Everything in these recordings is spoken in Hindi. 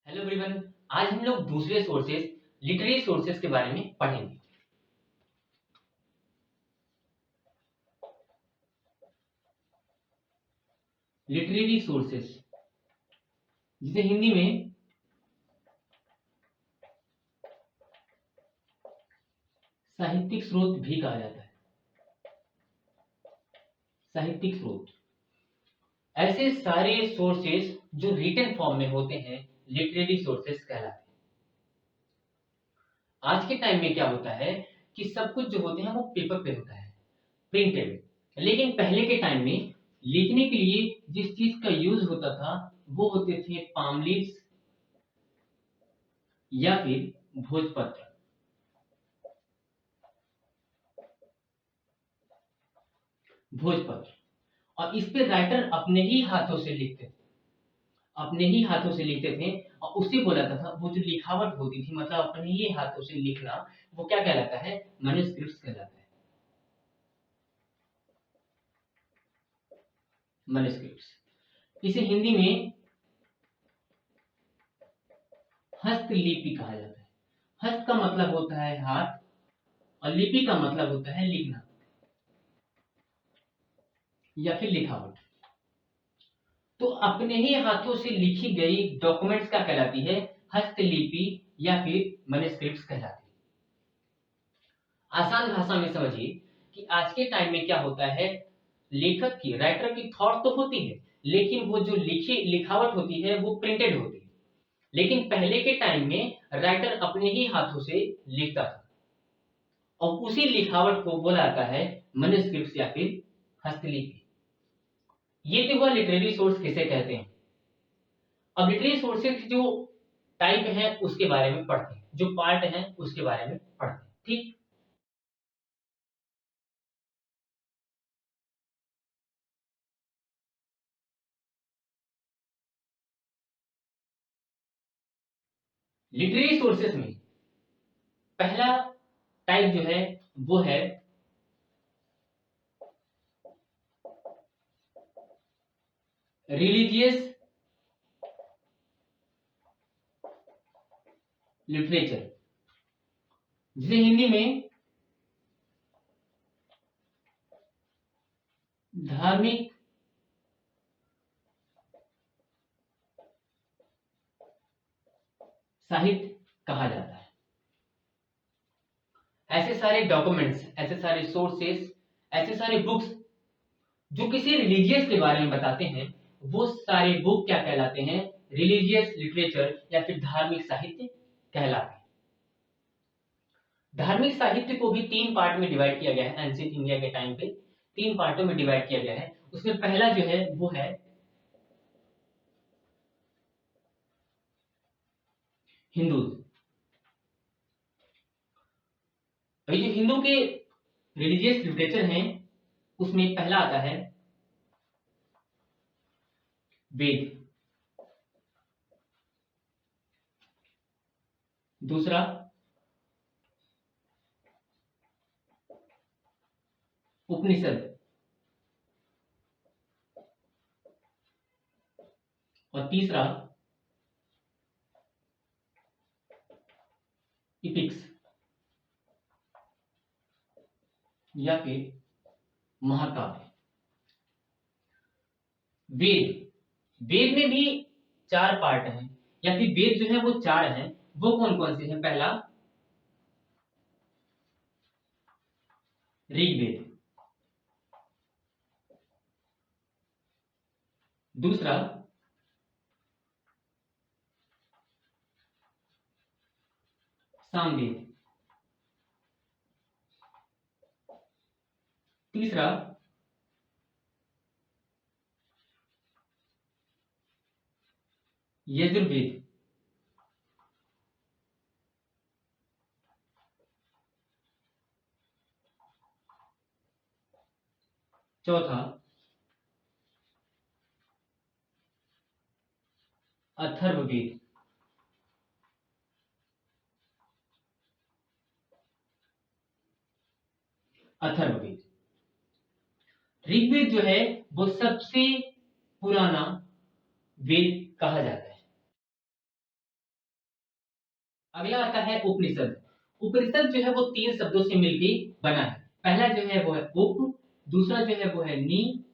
Hello everyone. आज हम लोग दूसरे सोर्सेस लिटरेरी सोर्सेस के बारे में पढ़ेंगे। लिटरेरी सोर्सेस जिसे हिंदी में साहित्यिक स्रोत भी कहा जाता है। साहित्यिक स्रोत ऐसे सारे सोर्सेस जो रिटन फॉर्म में होते हैं लिटरेरी सोर्सेस कहलाते हैं। आज के टाइम में क्या होता है कि सब कुछ जो होते हैं वो पेपर पे होता है, प्रिंटेड। लेकिन पहले के टाइम में लिखने के लिए जिस चीज का यूज होता था वो होते थे पाम लीव्स या फिर भोजपत्र। भोजपत्र और इस पे राइटर अपने ही हाथों से लिखते थे, अपने ही हाथों से लिखते थे। और उसे बोला जाता था, वो जो लिखावट होती थी मतलब अपने ही हाथों से लिखना, वो क्या कहलाता है? मैन्युस्क्रिप्ट्स कहलाता है। मैन्युस्क्रिप्ट्स इसे हिंदी में हस्तलिपि कहा जाता है। हस्त का मतलब होता है हाथ और लिपि का मतलब होता है लिखना या फिर लिखावट। तो अपने ही हाथों से लिखी गई डॉक्यूमेंट्स क्या कहलाती है? हस्तलिपि या फिर मैन्युस्क्रिप्ट्स कहलाती है। आसान भाषा में समझिए कि आज के टाइम में क्या होता है, लेखक की राइटर की थॉट तो होती है लेकिन वो जो लिखावट होती है वो प्रिंटेड होती है। लेकिन पहले के टाइम में राइटर अपने ही हाथों से लिखता था और उसी लिखावट को बोला जाता है मैन्युस्क्रिप्ट्स या फिर हस्तलिपि। ये तो हुआ लिटरेरी सोर्स किसे कहते हैं। अब लिटरेरी सोर्सेज जो टाइप है उसके बारे में पढ़ते हैं, जो पार्ट है उसके बारे में पढ़ते हैं। ठीक। लिटरेरी सोर्सेस में पहला टाइप जो है वो है रिलीजियस लिटरेचर, जिसे हिंदी में धार्मिक साहित्य कहा जाता है। ऐसे सारे डॉक्यूमेंट्स, ऐसे सारे सोर्सेस, ऐसे सारे बुक्स जो किसी रिलीजियस के बारे में बताते हैं वो सारे बुक क्या कहलाते हैं? रिलीजियस लिटरेचर या फिर धार्मिक साहित्य कहलाते हैं। धार्मिक साहित्य को भी तीन पार्ट में डिवाइड किया गया है। एंशिएंट इंडिया के टाइम पे तीन पार्टों में डिवाइड किया गया है। उसमें पहला जो है वो है हिंदू। ये जो हिंदू के रिलीजियस लिटरेचर हैं उसमें पहला आता है वेद, दूसरा उपनिषद और तीसरा इपिक्स या फिर महाकाव्य। वेद, वेद में भी चार पार्ट हैं या फिर वेद जो है वो चार हैं। वो कौन कौन से हैं? पहला ऋग्वेद, दूसरा सामवेद, तीसरा यजुर्वेद, चौथा अथर्ववेद। अथर्ववेद, ऋग्वेद जो है वो सबसे पुराना वेद कहा जाता है। अगला आता है उपनिषद। उपनिषद जो है वो 3 शब्दों से मिलकर बना है। पहला जो है वो है उप, दूसरा जो है वो है नी,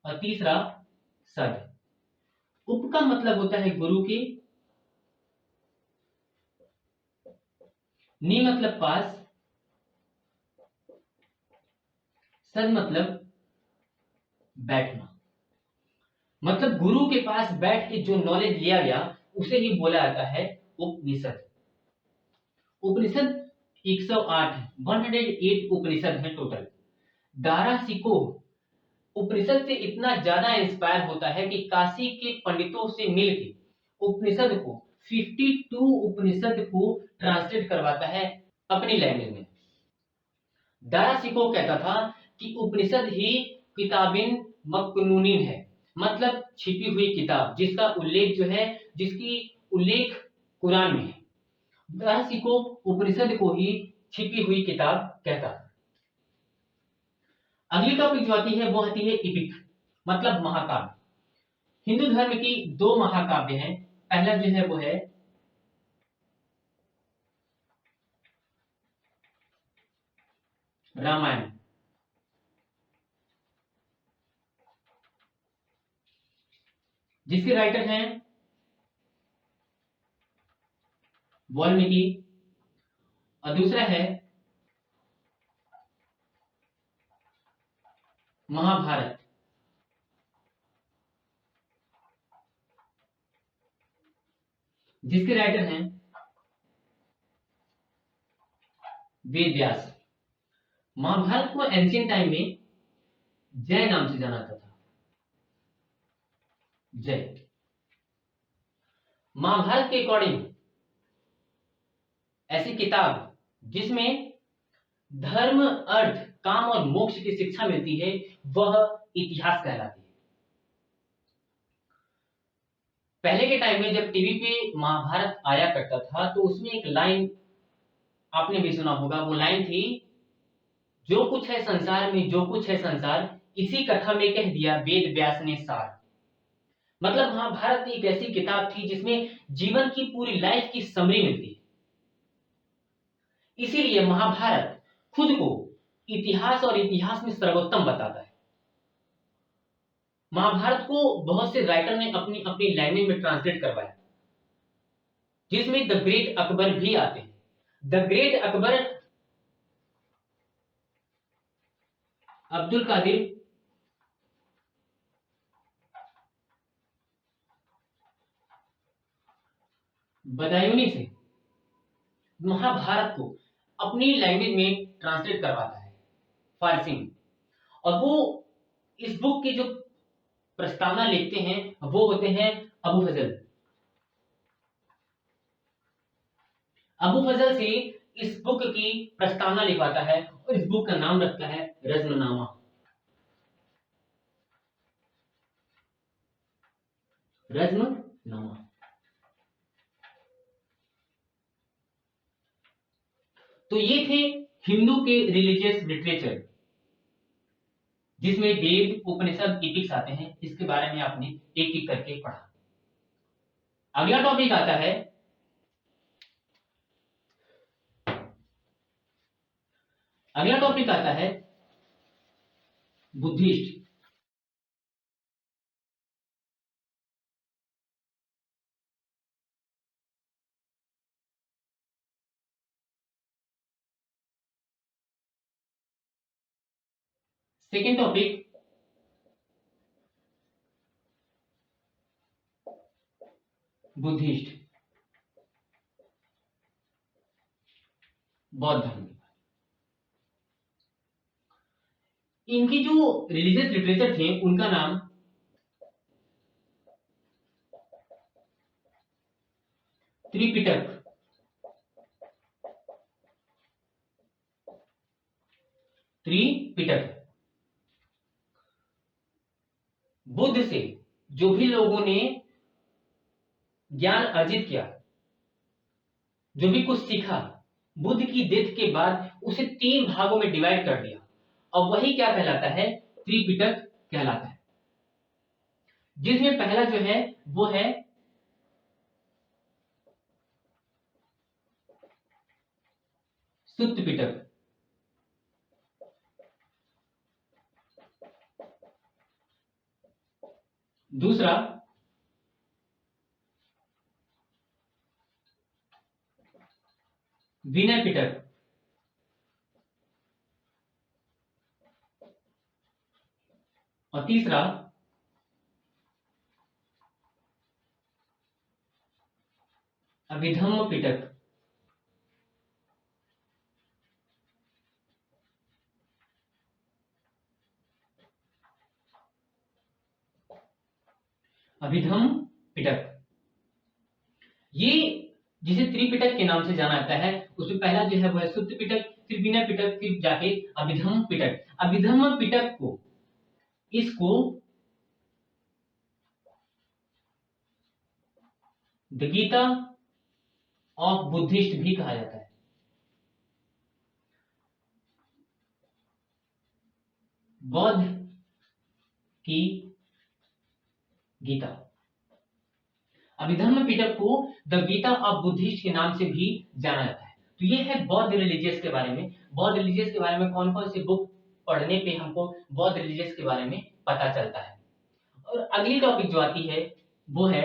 और तीसरा सद। उप का मतलब होता है गुरु की, नी मतलब पास, सद मतलब बैठना। मतलब गुरु के पास बैठ के जो नॉलेज लिया गया उसे ही बोला जाता है उपनिषद। उपनिषद 108 108 उपनिषद है टोटल। दारा सिकोह उपनिषद से इतना ज्यादा इंस्पायर होता है कि काशी के पंडितों से मिलकर उपनिषद को 52 उपनिषद को ट्रांसलेट करवाता है अपनी लैंग्वेज में। दारा सिकोह कहता था कि उपनिषद ही किताबिन मकनूनीन है, मतलब छिपी हुई किताब जिसका उल्लेख जो है, जिसकी उल्लेख कुरान में है। दारा सिकोह उपनिषद को ही छिपी हुई किताब कहता था। अगली टॉपिक जो आती है वो आती है इपिक, मतलब महाकाव्य। हिंदू धर्म की 2 महाकाव्य हैं। पहला जो है वो है रामायण, जिसके राइटर हैं वाल्मीकि, और दूसरा है महाभारत, जिसके राइटर हैं वेद व्यास। महाभारत को एंशियंट टाइम में जय नाम से जाना जाता था। जय। महाभारत के अकॉर्डिंग ऐसी किताब जिसमें धर्म, अर्थ, काम और मोक्ष की शिक्षा मिलती है, वह इतिहास कहलाती है। पहले के टाइम में जब टीवी पे महाभारत आया करता था तो उसमें एक लाइन आपने भी सुना होगा। वो लाइन थी, जो कुछ है संसार में, जो कुछ है संसार, इसी कथा में कह दिया वेद व्यास ने सार। मतलब महाभारत एक ऐसी किताब थी जिसमें जीवन की पूरी लाइफ की समरी मिलती है। इसीलिए महाभारत खुद को इतिहास और इतिहास में सर्वोत्तम बताता है। महाभारत को बहुत से राइटर ने अपनी अपनी लैंग्वेज में ट्रांसलेट करवाया, जिसमें द ग्रेट अकबर भी आते हैं। द ग्रेट अकबर अब्दुल कादिर बदायूनी से महाभारत को अपनी लैंग्वेज में ट्रांसलेट करवाता है, फारसी में। और वो इस बुक की जो प्रस्तावना लिखते हैं वो होते हैं अबू फजल। अबू फजल से इस बुक की प्रस्तावना लिखवाता है और इस बुक का नाम रखता है रज़्मनामा। रज़्मनामा। तो ये थे हिंदू के रिलीजियस लिटरेचर, जिसमें वेद, उपनिषद, एपिक्स आते हैं। इसके बारे में आपने एक एक करके पढ़ा। अगला टॉपिक आता है, अगला टॉपिक आता है बुद्धिस्ट। सेकेंड टॉपिक बुद्धिस्ट, बौद्ध धर्म। इनकी जो रिलीजियस लिटरेचर थे उनका नाम त्रिपिटक, त्रिपिटक। बुद्ध से जो भी लोगों ने ज्ञान अर्जित किया, जो भी कुछ सीखा, बुद्ध की डेथ के बाद उसे 3 भागों में डिवाइड कर दिया, और वही क्या कहलाता है, त्रिपिटक कहलाता है। जिसमें पहला जो है वो है सुत्त पिटक। दूसरा विनय पिटक। और तीसरा अभिधम्म पिटक। अभिधम्म पिटक, ये जिसे त्रिपिटक के नाम से जाना जाता है, उसमें पहला जो है वो है सुत्त पिटक, फिर विनय पिटक, फिर जाके अभिधम्म पिटक। अभिधम्म पिटक को इसको द गीता ऑफ बुद्धिस्ट भी कहा जाता है। बौद्ध की गीता। अभिधम्म पिटक को द गीता ऑफ बुद्धिस्ट के नाम से भी जाना जाता है। तो ये है बौद्ध रिलीजियस के बारे में। बौद्ध रिलीजियस के बारे में कौन कौन सी बुक पढ़ने पे हमको बौद्ध रिलीजियस के बारे में पता चलता है। और अगली टॉपिक जो आती है वो है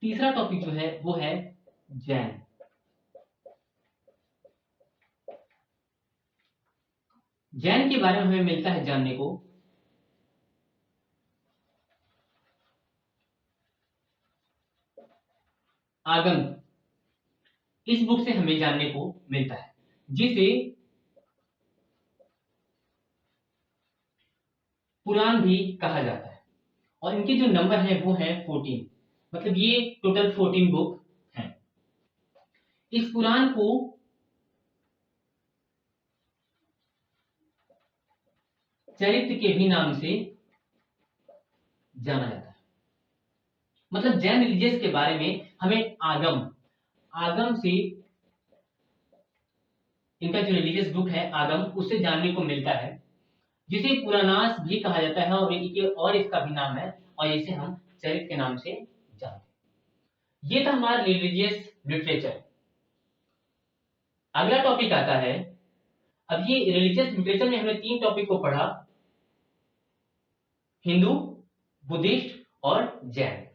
तीसरा टॉपिक जो है वो है जैन। जैन के बारे में हमें मिलता है जानने को आगम। इस बुक से हमें जानने को मिलता है, जिसे पुराण भी कहा जाता है। और इनके जो नंबर हैं वो हैं 14, मतलब ये टोटल 14 बुक हैं। इस पुराण को चरित्र के भी नाम से जाना जाता है। मतलब जैन रिलीजियस के बारे में हमें आगम से, इनका जो रिलीजियस बुक है आगम, उससे जानने को मिलता है, जिसे पुराणास भी कहा जाता है और इसका भी नाम है, और इसे हम चरित्र के नाम से जानते हैं। ये था हमारा रिलीजियस लिटरेचर। अगला टॉपिक आता है, अब ये रिलीजियस लिटरेचर में हमने 3 टॉपिक को पढ़ा, हिंदू, बुद्धिस्ट और जैन।